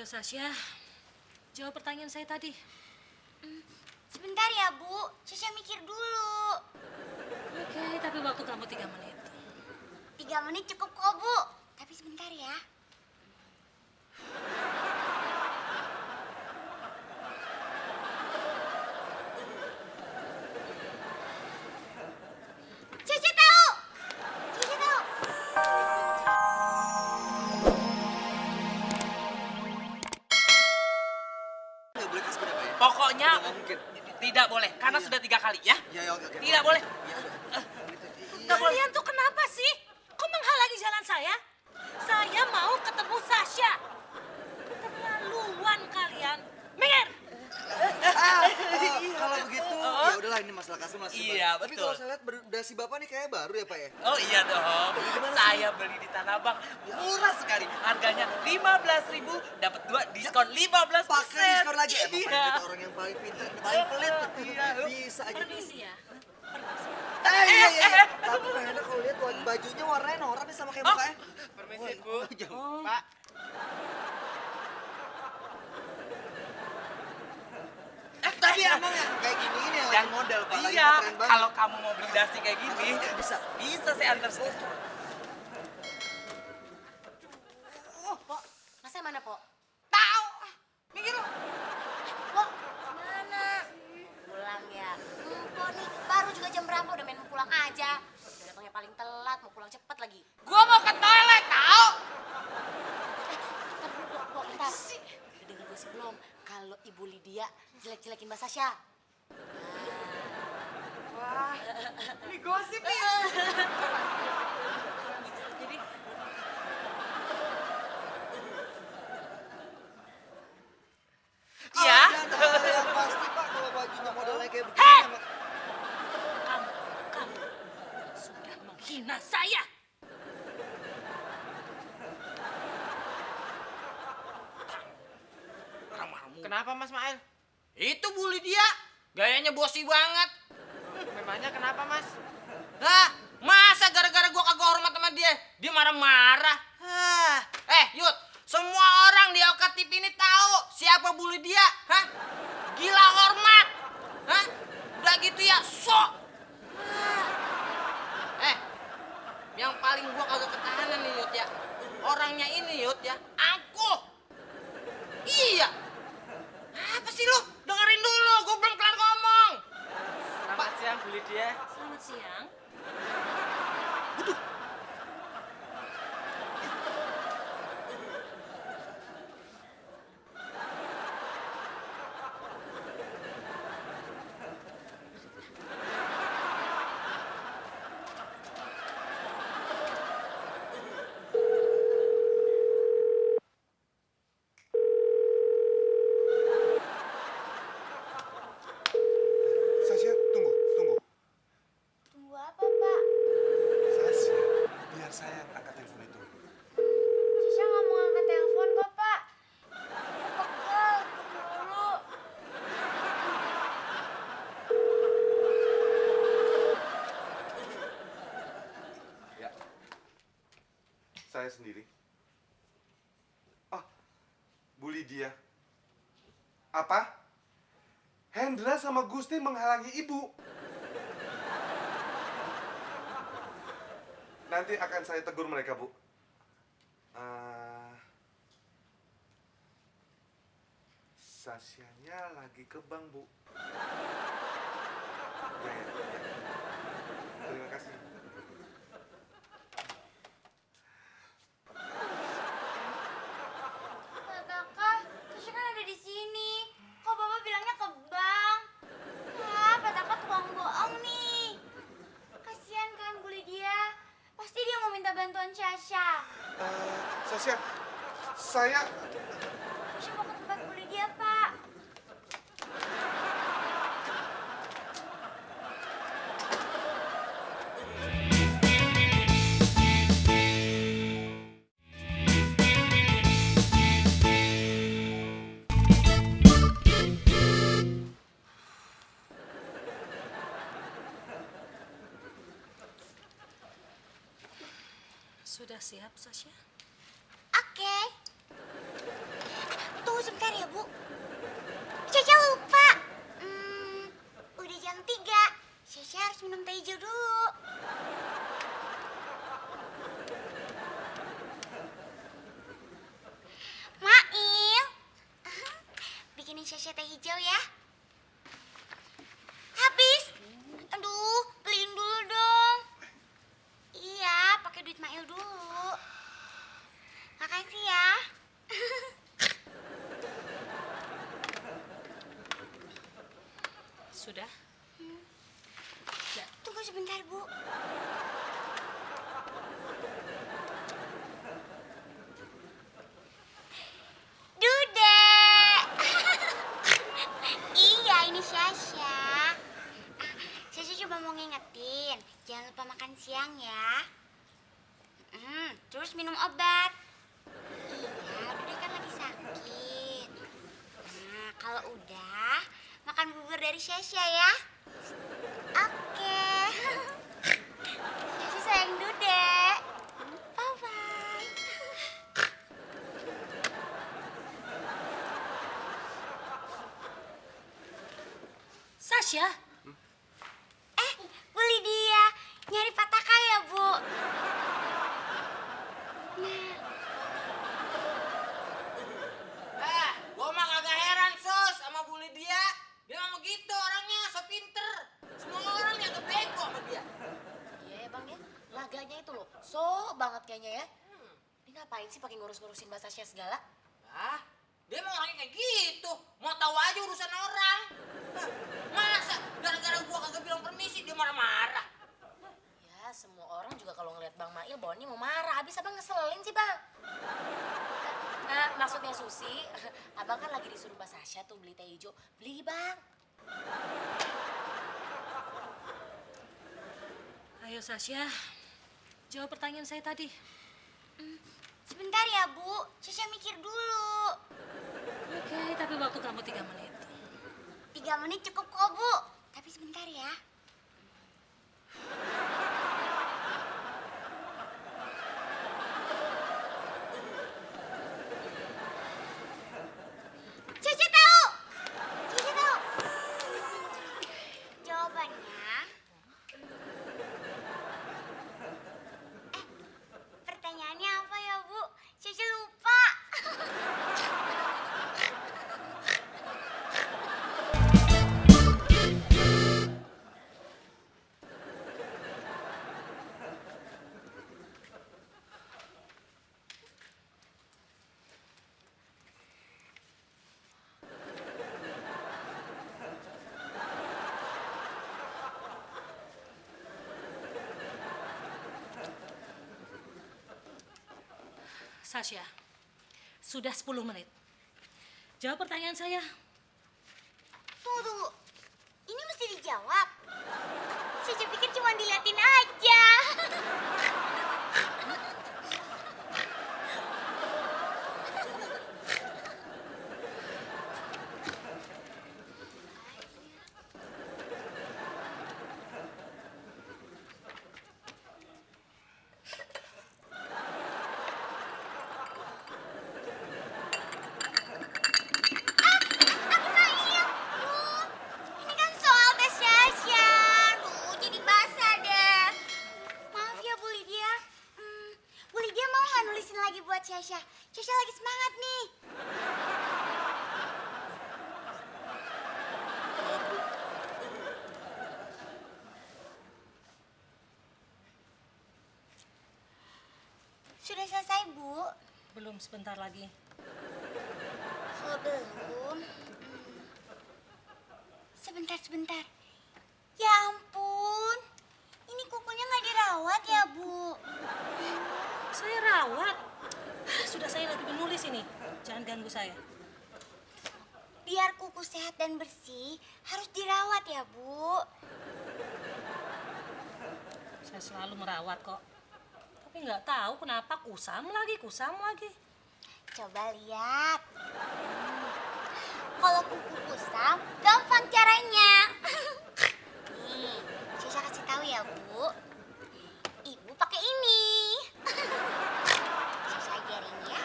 Ayo Sasha, jawab pertanyaan saya tadi. Sebentar ya Bu, Sasha mikir dulu. Oke, tapi waktu kamu 3 menit. 3 menit cukup kok Bu, tapi sebentar ya. Sasha tahu. Sasha tahu. Nggak boleh kasih berapa ya? Pokoknya Nggak mungkin. tidak boleh, karena Iya. sudah 3 kali ya. Ya, oke. Tidak boleh. Ya, udah. Kalian tuh kenapa sih? Kok menghalangi jalan saya? Saya mau ketemu Sasha. Keterlaluan kalian. Minggir! Kalau begitu, ya udahlah ini masalah kasih masih. Iya, Tapi betul. kalau saya lihat dasi bapak nih kayaknya baru ya Pak ya? Oh iya dong, saya beli di Tanah Abang, murah sekali. Harganya 15.000, dapat 2 diskon 15%. Pakai diskon lagi. Emang Iya. Pak Hendra orang yang paling pintar, paling pelit. Iya. Bisa aja. Permisi ya. Iya. Tapi Pak Hendra kalau lihat bajunya warnanya norak nih sama kayak mukanya. Permisi Bu. Oh. Pak. Tapi emang yang kayak gini ini yang lagi model Pak. Lagi Iya, keren banget. kalau kamu mau beli dasi kayak gini, bisa saya antar sekarang. Pok, masa mana Pok? Tahu. Minggir lo. Pok, mana? Pulang ya. Pok nih, baru juga jam berapa udah main pulang aja. Udah datangnya paling telat, mau pulang cepet lagi. Gua mau ke toilet, tahu? Bentar dulu Pok, bentar. Udah denger gosip belum? Kalau Ibu Lydia jelek-jelekin Mbak Sasha. Wah, ini gosip nih. Jadi Iya. Ada yang pasti Pak kalau bajunya modelnya kayak begini. emang- kamu sudah menghina saya. Kenapa Mas Mael? Itu Bu Lydia, gayanya bosi banget. Memangnya kenapa Mas? Lah, masa gara-gara gua kagak hormat sama dia marah-marah? Yud, semua orang di Oka TV ini tahu siapa Bu Lydia, hah? Gila hormat, hah? Udah gitu ya, sok. Yang paling gua kagak ketahanan nih Yud ya, orangnya ini Yud ya, angkuh. Iya. Apa sih lu? Dengerin dulu, gue belum kelar ngomong. Selamat siang, Bu Lydia. Selamat siang. Sasha, tunggu. Tunggu apa Pak? Sasha, biar saya yang angkat telepon itu. Sasha nggak mau angkat telepon kok Pak. Pegel, dulu. Ya. Saya sendiri. Bu Lydia. Apa? Hendra sama Gusti menghalangi ibu. Nanti akan saya tegur mereka, Bu. Sasyanya lagi ke bank, Bu. Ya. Terima kasih. Kakak, Sasha kan ada di sini. Kok Bapak bilangnya ke bank? Ah, Pak Taka tukang bohong nih. Kasihan kan Bu Lydia. Pasti dia mau minta bantuan Sasha. Sasha, saya Sasha mau ke tempat Bu Lydia, Pak. Sudah siap, Sasha? Oke. sebentar ya, Bu. Caca lupa. Udah jam 3. Caca harus minum teh hijau dulu. Mail. Bikinin Caca teh hijau ya. Habis. Aduh, beliin dulu dong. Iya, pakai duit Mail dulu. Makasih ya. Sudah? Tunggu sebentar, Bu. Dude. Iya, ini Syasha. Syasha cuma mau ngingetin, jangan lupa makan siang ya. Terus minum obat. Iya, Dude kan lagi sakit. Nah, kalau udah, makan bubur dari Syasha ya. Oke. Syasha sayang Dude. Bye-bye. Sasha, Bu Lydia, nyari Pataka ya, Bu? Nah, Gua mah kagak heran, Sus, sama Bu Lydia. Dia mah begitu orangnya, so pinter. Semua orang yang bego sama dia. Iya ya bang ya, laganya itu loh, so banget kayaknya ya. Dia ngapain sih pakai ngurus-ngurusin Mbak Sasha segala? Ah, dia mah orangnya kayak gitu. Mau tahu aja urusan orang. Masa gara-gara gua kagak bilang permisi dia marah-marah. Ya semua orang juga kalau ngeliat Bang Mail bawaannya mau marah, habis abang ngeselin sih bang. Nah maksudnya Susi, abang kan lagi disuruh Mbak Sasha tuh beli teh hijau, beli bang. ayo Sasha, jawab pertanyaan saya tadi. Sebentar ya, Bu. Syasha mikir dulu. Oke, tapi waktu kamu 3 menit. 3 menit cukup kok, Bu. Tapi sebentar ya. Caca tahu. Caca tahu. Jawabannya. Pertanyaannya apa ya, Bu? Caca lupa. Sasha, sudah 10 menit. Jawab pertanyaan saya. Tunggu. Ini mesti dijawab. Caca pikir cuma diliatin aja. Ini kan soal tes Syasha. Duh, jadi basah deh. Maaf ya, Bu Lydia. Bu Lydia mau nggak nulisin lagi buat Syasha? Syasha lagi semangat nih. Sudah selesai, Bu? Belum, sebentar lagi. Oh, belum. Sebentar. Ya ampun. Ini kukunya nggak dirawat ya, Bu? Saya rawat. Sudah, saya lagi menulis ini. Jangan ganggu saya. Biar kuku sehat dan bersih, harus dirawat ya, Bu. Saya selalu merawat kok. Tapi nggak tahu kenapa kusam lagi. Coba lihat. Kalau kuku kusam, gampang caranya. Nih, Syasha kasih tahu ya, Bu. Ibu pakai ini. Syasha ajarin ya.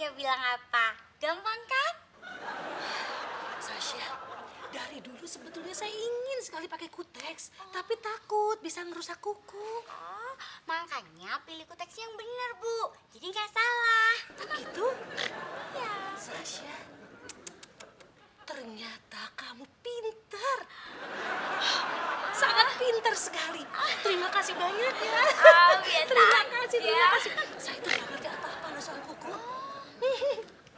Sasha bilang apa? Gampang kan? Sasha, dari dulu sebetulnya saya ingin sekali pakai kuteks, tapi takut bisa ngerusak kuku. Oh, makanya pilih kuteks yang bener, Bu. Jadi nggak salah. Begitu? Iya. Sasha, ternyata kamu pintar. Sangat pintar sekali. Terima kasih banyak ya. Oh, biasa Terima aja. kasih, terima kasih. Saya tuh gak ngerti apa-apa loh soal kuku.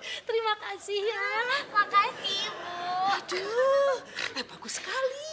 Terima kasih ya. Makasih, Bu. Aduh, bagus sekali.